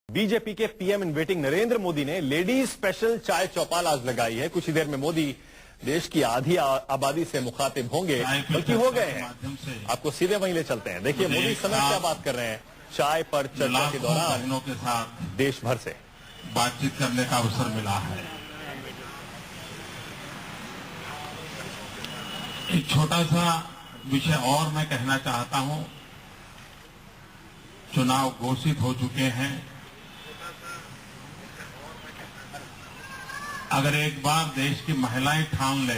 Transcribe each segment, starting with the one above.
BJP के PM in waiting Narendra Modi ने ladies special चाय चौपाल आज लगाई है। कुछ ही देर में मोदी देश की आधी आबादी से मुखातिब होंगे, बल्कि हो गए हैं। आपको सीधे वहीं ले चलते हैं। देखिए मोदी इस समय क्या बात कर रहे हैं चाय पर चर्चा के दौरान के साथ देश भर से बातचीत करने का अवसर मिला है। एक छोटा सा विषय और मैं कहना चाहता हूं। चुनाव घोषित हो चुके हैं। अगर एक बार देश की महिलाएं ठान ले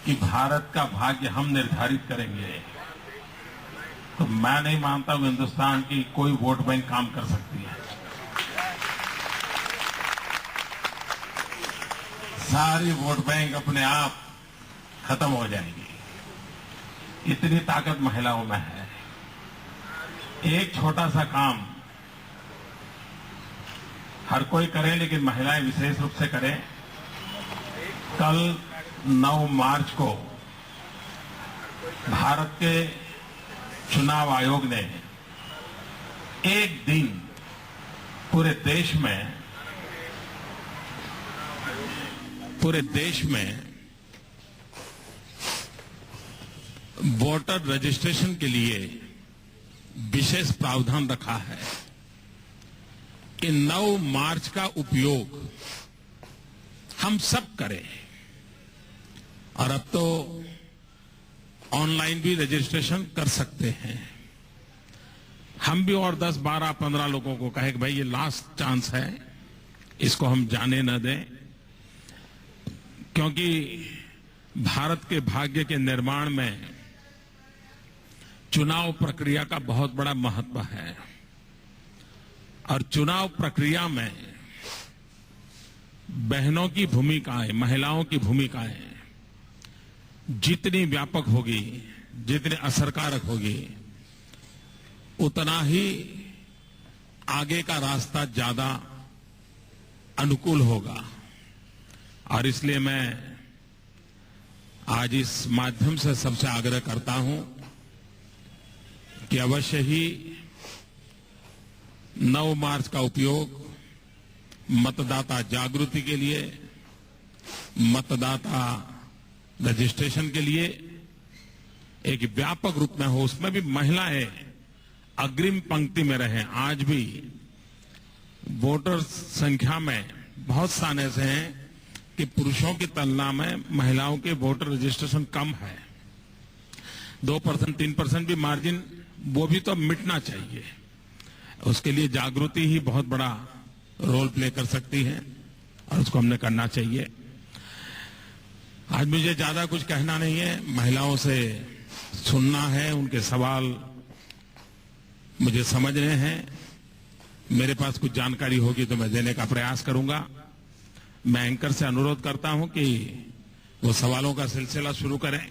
कि भारत का भाग्य हम निर्धारित करेंगे, तो मैं नहीं मानता हूं हिंदुस्तान की कोई वोट बैंक काम कर सकती है। सारी वोट बैंक अपने आप खत्म हो जाएगी। इतनी ताकत महिलाओं में है। एक छोटा सा काम हर कोई करे, लेकिन महिलाएं विशेष रूप से करें। कल 9 मार्च को भारत के चुनाव आयोग ने एक दिन पूरे देश में वोटर रजिस्ट्रेशन के लिए विशेष प्रावधान रखा है कि 9 मार्च का उपयोग हम सब करें। और अब तो ऑनलाइन भी रजिस्ट्रेशन कर सकते हैं। हम भी और 10, 12, 15 लोगों को कहे कि भाई ये लास्ट चांस है, इसको हम जाने न दें, क्योंकि भारत के भाग्य के निर्माण में चुनाव प्रक्रिया का बहुत बड़ा महत्व है। और चुनाव प्रक्रिया में बहनों की भूमिकाएं, महिलाओं की भूमिकाएं जितनी व्यापक होगी, जितनी असरकारक होगी, उतना ही आगे का रास्ता ज्यादा अनुकूल होगा। और इसलिए मैं आज इस माध्यम से सबसे आग्रह करता हूं कि अवश्य ही 9 मार्च का उपयोग मतदाता जागृति के लिए, मतदाता रजिस्ट्रेशन के लिए एक व्यापक रूप में हो। उसमें भी महिलाएं अग्रिम पंक्ति में रहें। आज भी वोटर संख्या में बहुत स्थान ऐसे हैं कि पुरुषों की तुलना में महिलाओं के वोटर रजिस्ट्रेशन कम है। 2%, 3% भी मार्जिन, वो भी तो मिटना चाहिए। उसके लिए जागृति ही बहुत बड़ा रोल प्ले कर सकती है और उसको हमने करना चाहिए। आज मुझे ज्यादा कुछ कहना नहीं है, महिलाओं से सुनना है, उनके सवाल मुझे समझने हैं। मेरे पास कुछ जानकारी होगी तो मैं देने का प्रयास करूंगा। मैं एंकर से अनुरोध करता हूं कि वो सवालों का सिलसिला शुरू करें।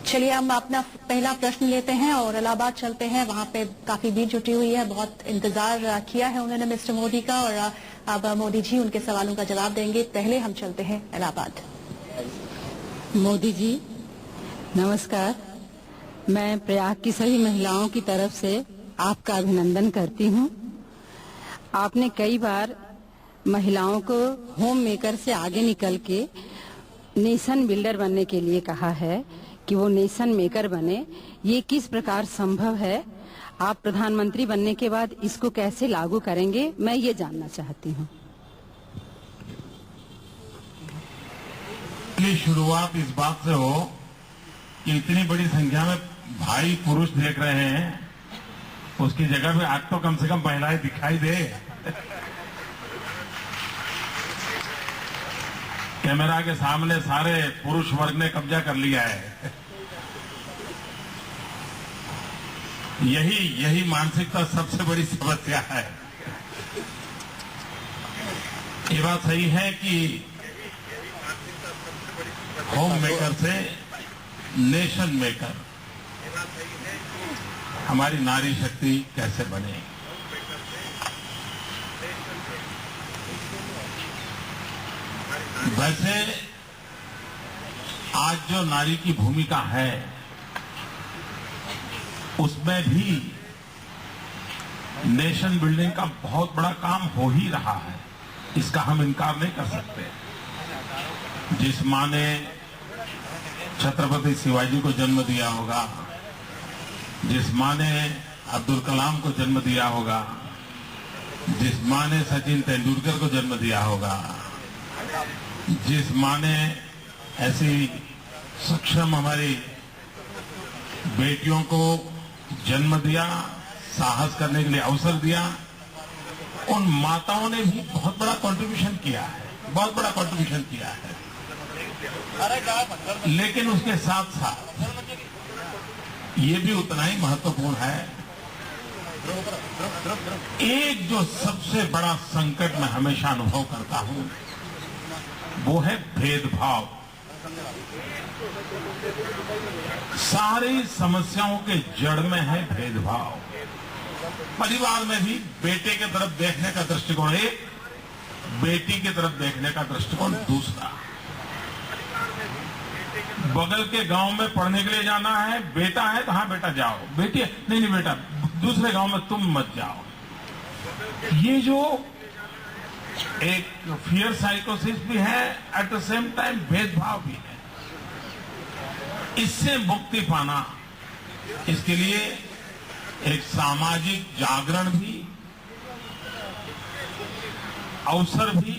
चलिए हम अपना पहला प्रश्न लेते हैं और इलाहाबाद चलते हैं। वहां पे काफी भीड़ जुटी हुई है, बहुत इंतजार किया है उन्होंने मिस्टर मोदी का, और अब मोदी जी उनके सवालों का जवाब देंगे। पहले हम चलते हैं इलाहाबाद। मोदी जी नमस्कार। मैं प्रयाग की सभी महिलाओं की तरफ से आपका अभिनंदन करती हूं। आपने कई बार महिलाओं को होम मेकर से आगे निकल के नेशन बिल्डर बनने के लिए कहा है कि वो नेशन मेकर बने। ये किस प्रकार संभव है? आप प्रधानमंत्री बनने के बाद इसको कैसे लागू करेंगे, मैं ये जानना चाहती हूँ। की शुरुआत इस बात से हो कि इतनी बड़ी संख्या में भाई पुरुष देख रहे हैं, उसकी जगह पे आज तो कम से कम महिलाएं दिखाई दे। कैमरा के सामने सारे पुरुष वर्ग ने कब्जा कर लिया है। यही मानसिकता सबसे बड़ी समस्या है। ये बात सही है कि होम मेकर से नेशन मेकर हमारी नारी शक्ति कैसे बने। वैसे आज जो नारी की भूमिका है उसमें भी नेशन बिल्डिंग का बहुत बड़ा काम हो ही रहा है, इसका हम इनकार नहीं कर सकते। जिस मां ने छत्रपति शिवाजी को जन्म दिया होगा, जिस मां ने अब्दुल कलाम को जन्म दिया होगा, जिस मां ने सचिन तेंदुलकर को जन्म दिया होगा, जिस मां ने ऐसी सक्षम हमारी बेटियों को जन्म दिया, साहस करने के लिए अवसर दिया, उन माताओं ने भी बहुत बड़ा कंट्रीब्यूशन किया है, बहुत बड़ा कंट्रीब्यूशन किया है। लेकिन उसके साथ साथ ये भी उतना ही महत्वपूर्ण है, एक जो सबसे बड़ा संकट मैं हमेशा अनुभव करता हूं वो है भेदभाव। सारी समस्याओं के जड़ में है भेदभाव। परिवार में भी बेटे की तरफ देखने का दृष्टिकोण एक, बेटी की तरफ देखने का दृष्टिकोण दूसरा। बगल के गांव में पढ़ने के लिए जाना है, बेटा है तो हाँ बेटा जाओ, बेटी है नहीं बेटा दूसरे गांव में तुम मत जाओ। ये जो एक फियर साइकोसिस भी है, एट द सेम टाइम भेदभाव भी है। इससे मुक्ति पाना, इसके लिए एक सामाजिक जागरण भी, अवसर भी,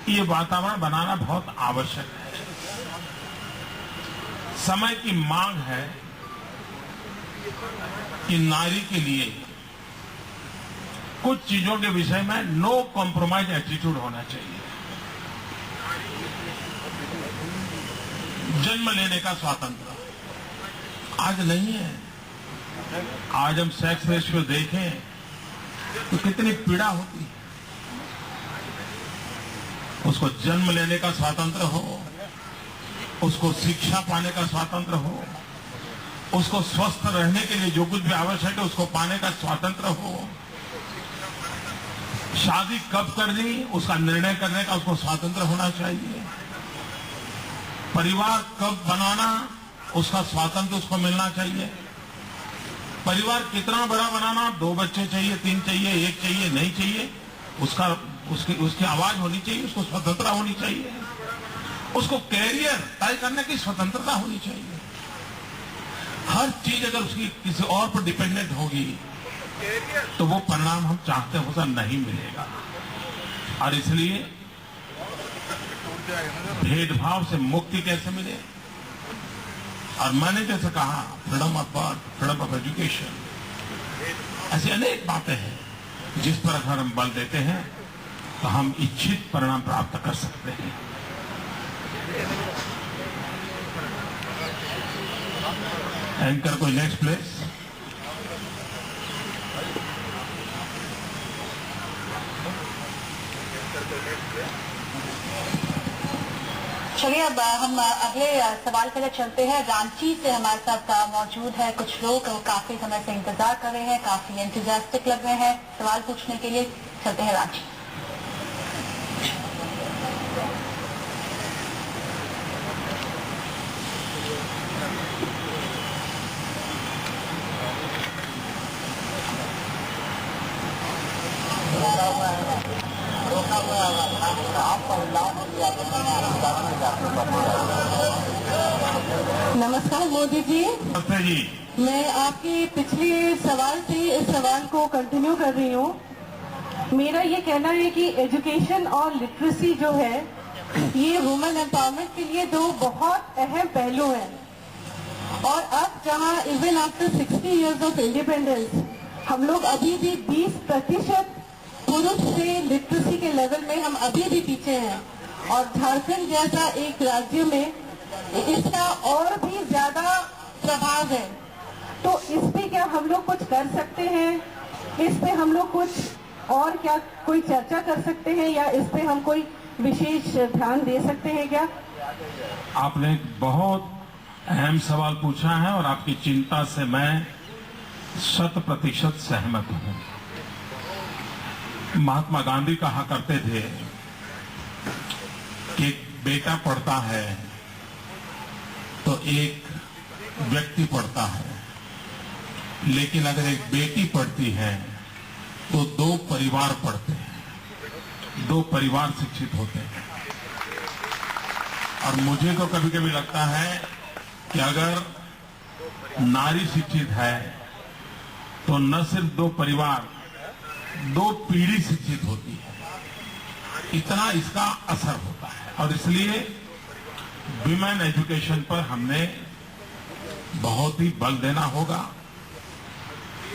ये वातावरण बनाना बहुत आवश्यक है। समय की मांग है कि नारी के लिए कुछ चीजों के विषय में नो कॉम्प्रोमाइज एटीट्यूड होना चाहिए। जन्म लेने का स्वातंत्र आज नहीं है। आज हम सेक्स रेशियो देखें तो कितनी पीड़ा होती है। उसको जन्म लेने का स्वातंत्र हो, उसको शिक्षा पाने का स्वातंत्र हो, उसको स्वस्थ रहने के लिए जो कुछ भी आवश्यक है उसको पाने का स्वातंत्र हो, शादी कब करनी उसका निर्णय करने का उसको स्वातंत्र होना चाहिए, परिवार कब बनाना उसका स्वातंत्र उसको मिलना चाहिए। परिवार कितना बड़ा बनाना, 2 बच्चे चाहिए, 3 चाहिए, 1 चाहिए, नहीं चाहिए, उसकी आवाज होनी चाहिए, उसको स्वतंत्रता होनी चाहिए, उसको कैरियर तय करने की स्वतंत्रता होनी चाहिए। हर चीज अगर उसकी किसी और पर डिपेंडेंट होगी तो वो परिणाम हम चाहते हैं वैसा नहीं मिलेगा। और इसलिए भेदभाव से मुक्ति कैसे मिले, और मैंने जैसे कहा freedom of birth, freedom of education, ऐसी अनेक बातें हैं जिस पर अगर हम बल देते हैं तो हम इच्छित परिणाम प्राप्त कर सकते हैं। एंकर कोई नेक्स्ट प्लेस। चलिए अब हम अगले सवाल के लिए चलते हैं। रांची से हमारे साथ मौजूद है कुछ लोग, वो काफी समय से इंतजार कर रहे हैं, काफी एंथुसियास्टिक लग रहे हैं सवाल पूछने के लिए। चलते हैं रांची। नमस्कार मोदी जी। नमस्ते जी। मैं आपके पिछले सवाल से इस सवाल को कंटिन्यू कर रही हूँ। मेरा ये कहना है कि एजुकेशन और लिटरेसी जो है ये वुमेन एम्पावरमेंट के लिए 2 बहुत अहम पहलू हैं। और अब जहाँ even after 60 years of independence हम लोग अभी भी 20% पुरुष से लिटरेसी के लेवल में हम अभी भी पीछे हैं, और झारखंड जैसा एक राज्य में इसका और भी ज्यादा प्रभाव है। तो इस पे क्या हम लोग कुछ कर सकते हैं? इस पे हम लोग कुछ और क्या कोई चर्चा कर सकते हैं, या इस पे हम कोई विशेष ध्यान दे सकते हैं क्या? आपने एक बहुत अहम सवाल पूछा है और आपकी चिंता से मैं 100% सहमत हूं। महात्मा गांधी कहा करते थे कि एक बेटा पढ़ता है एक व्यक्ति पढ़ता है, लेकिन अगर एक बेटी पढ़ती है तो 2 परिवार पढ़ते हैं, 2 परिवार शिक्षित होते हैं। और मुझे तो कभी कभी लगता है कि अगर नारी शिक्षित है तो न सिर्फ 2 परिवार, 2 पीढ़ी शिक्षित होती है। इतना इसका असर होता है और इसलिए विमेन एजुकेशन पर हमने बहुत ही बल देना होगा।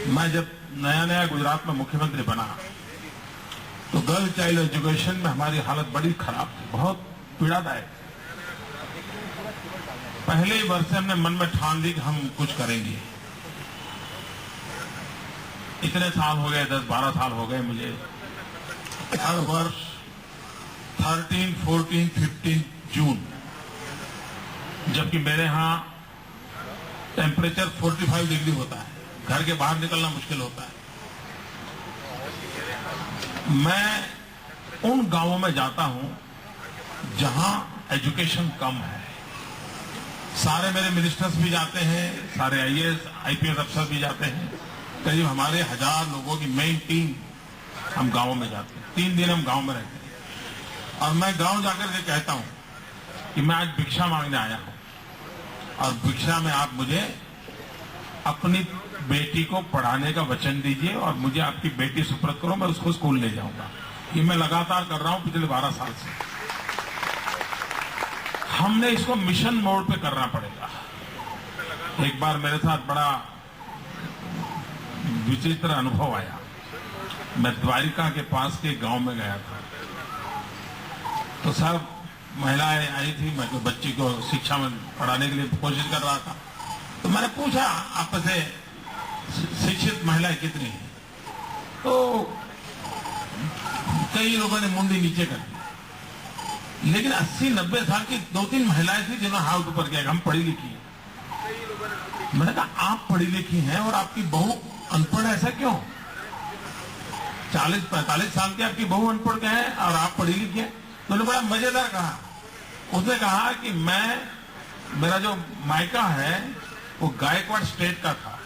मैं जब नया गुजरात में मुख्यमंत्री बना तो गर्ल चाइल्ड एजुकेशन में हमारी हालत बड़ी खराब थी, बहुत पीड़ादायक। पहले ही वर्ष से हमने मन में ठान ली कि हम कुछ करेंगे। इतने साल हो गए, 10-12 साल हो गए मुझे, हर वर्ष 13, 14, 15 जून, जबकि मेरे यहां टेम्परेचर 45 डिग्री होता है, घर के बाहर निकलना मुश्किल होता है, मैं उन गांवों में जाता हूं जहां एजुकेशन कम है। सारे मेरे मिनिस्टर्स भी जाते हैं, सारे आईएएस, आईपीएस अफसर भी जाते हैं। करीब हमारे 1000 लोगों की मेन टीम हम गांवों में जाते हैं। 3 दिन हम गांव में रहते हैं और मैं गांव जाकर के कहता हूं कि मैं आज भिक्षा मांगने आया हूं और भिक्षा में आप मुझे अपनी बेटी को पढ़ाने का वचन दीजिए और मुझे आपकी बेटी सुपुर्द करो, मैं उसको स्कूल ले जाऊंगा। ये मैं लगातार कर रहा हूं पिछले 12 साल से। हमने इसको मिशन मोड पे करना पड़ेगा। एक बार मेरे साथ बड़ा विचित्र अनुभव आया। मैं द्वारिका के पास के गांव में गया था, तो सब महिलाएं आई थी, मैं तो बच्ची को शिक्षा में पढ़ाने के लिए कोशिश कर रहा था। तो मैंने पूछा आप से शिक्षित महिलाएं कितनी हैं, तो कई लोगों ने मुंडी नीचे कर दी, लेकिन 80-90 साल की 2-3 महिलाएं थी जिन्होंने हाथ ऊपर किया, हम पढ़ी लिखी हैं। मैंने कहा आप पढ़ी लिखी हैं और आपकी बहू अनपढ़, ऐसा क्यों? 40-45 साल की आपकी बहू अनपढ़ क्या है और आप पढ़ी लिखी है? तो उन्होंने बड़ा मजेदार कहा। उसने कहा कि मेरा जो मायका है वो गायकवाड़ स्टेट का था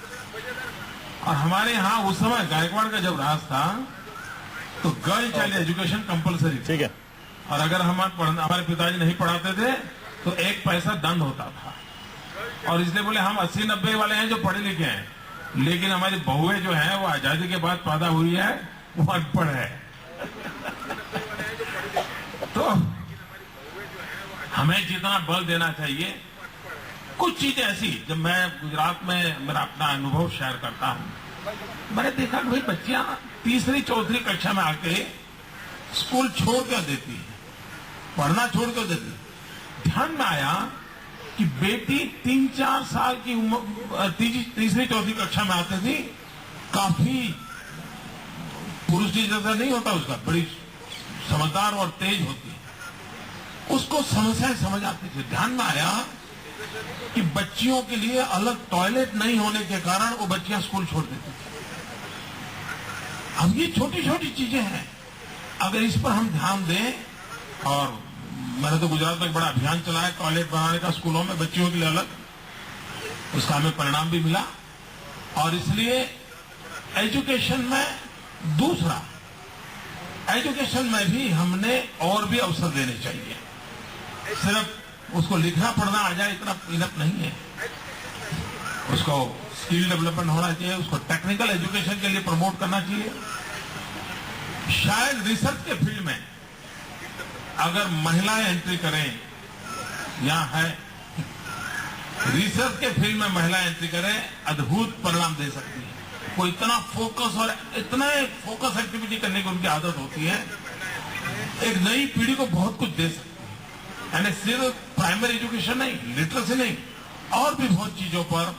और हमारे यहाँ उस समय गायकवाड़ का जब राज था तो गर्ल चाइल्ड एजुकेशन कंपलसरी, ठीक है, और अगर हमारे पिताजी नहीं पढ़ाते थे तो 1 पैसा दंड होता था। और इसलिए बोले हम 80-90 वाले हैं जो पढ़े लिखे हैं, लेकिन हमारी बहुएं जो है वो आजादी के बाद पैदा हुई है, वो अनपढ़ है। तो हमें जितना बल देना चाहिए, कुछ चीजें ऐसी, जब मैं गुजरात में मेरा अपना अनुभव शेयर करता हूं, मैंने देखा कि भाई बच्चियां 3री-4री कक्षा में आके स्कूल छोड़ कर देती है, पढ़ना छोड़ कर देती है। ध्यान में आया कि बेटी 3-4 साल की उम्र 3री-4री कक्षा में आती थी, काफी पुरुष की जैसा नहीं होता उसका, बड़ी समझदार और तेज होती है, उसको समस्याएं समझ आती थी। ध्यान में आया कि बच्चियों के लिए अलग टॉयलेट नहीं होने के कारण वो बच्चियां स्कूल छोड़ देती थी। अब ये छोटी छोटी चीजें हैं, अगर इस पर हम ध्यान दें, और मैंने तो गुजरात में एक बड़ा अभियान चलाया टॉयलेट बनाने का स्कूलों में बच्चियों के लिए अलग, उसका हमें परिणाम भी मिला। और इसलिए एजुकेशन में दूसरा, एजुकेशन में भी हमने और भी अवसर देने चाहिए। सिर्फ उसको लिखना पढ़ना आ जाए इतना इनफ नहीं है, उसको स्किल डेवलपमेंट होना चाहिए, उसको टेक्निकल एजुकेशन के लिए प्रमोट करना चाहिए। शायद रिसर्च के फील्ड में अगर महिलाएं एंट्री करें, या है रिसर्च के फील्ड में महिलाएं एंट्री करें, अद्भुत परिणाम दे सकती है। वो इतना फोकस और इतना फोकस एक्टिविटी करने की उनकी आदत होती है, एक नई पीढ़ी को बहुत कुछ दे सकती है। यानी सिर्फ प्राइमरी एजुकेशन नहीं, लिटरेसी नहीं, और भी बहुत चीजों पर